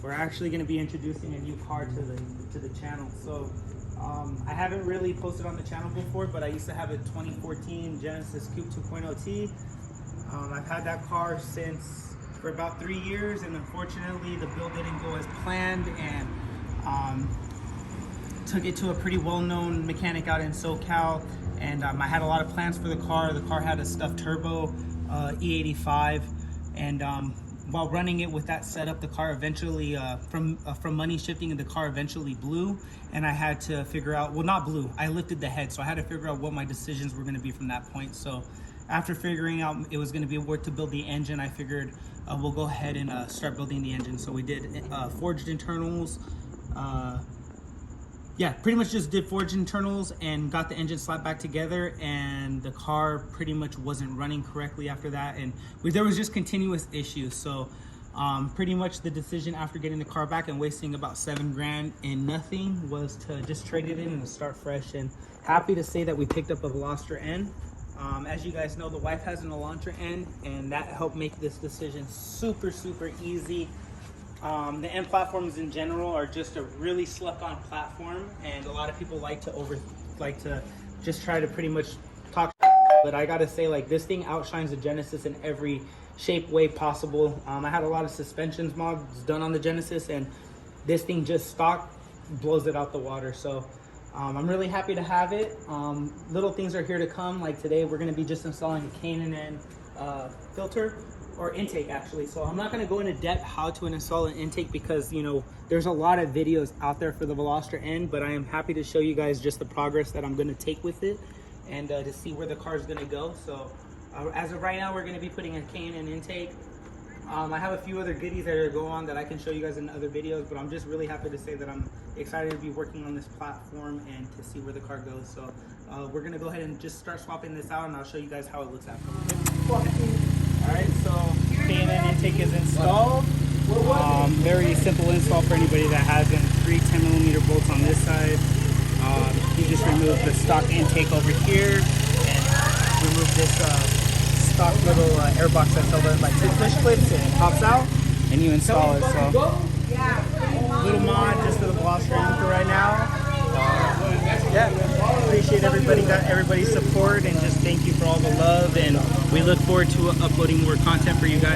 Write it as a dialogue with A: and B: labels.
A: we're actually going to be introducing a new car to the channel. So I haven't really posted on the channel before, but I used to have a 2014 Genesis Coupe 2.0T. I've had that car for about 3 years, and unfortunately the build didn't go as planned, and took it to a pretty well-known mechanic out in SoCal, and I had a lot of plans for the car. The car had a stuffed turbo E85, and while running it with that setup, the car eventually, from money shifting, the car eventually blew, and I had to figure out, well, not blew, I lifted the head, so I had to figure out what my decisions were going to be from that point. So after figuring out it was going to be worth to build the engine, I figured we'll go ahead and start building the engine. So we did forged internals, yeah, pretty much just did forged internals and got the engine slapped back together, and the car pretty much wasn't running correctly after that, and there was just continuous issues. So pretty much the decision after getting the car back and wasting about $7 in nothing was to just trade it in and start fresh. And happy to say that we picked up a Veloster N. As you guys know, the wife has an Veloster N, and that helped make this decision super easy. The N platforms in general are just a really slept-on platform, and a lot of people like to just try to pretty much talk. But I gotta say, like, this thing outshines the Genesis in every shape, way possible. I had a lot of suspensions mods done on the Genesis, and this thing just stock blows it out the water. So I'm really happy to have it. Little things are here to come. Like today, we're gonna be just installing a K&N filter, or intake actually. So I'm not going to go into depth how to install an intake, because you know there's a lot of videos out there for the Veloster N, but I am happy to show you guys just the progress that I'm going to take with it, and to see where the car is going to go. So as of right now, we're going to be putting a K&N intake. I have a few other goodies that are go on that I can show you guys in other videos, but I'm just really happy to say that I'm excited to be working on this platform and to see where the car goes. So we're going to go ahead and just start swapping this out, and I'll show you guys how it looks after. Alright, so K&N intake is installed. Very simple install for anybody that hasn't. 3 10mm bolts on this side. You just remove the stock intake over here, and remove this stock little air box that's held by 2 push clips, and it pops out, and you install it. So little mod just for the Veloster N for right now. Yeah, appreciate everybody's support, and just thank you for all the love, and we look forward to uploading more content for you guys.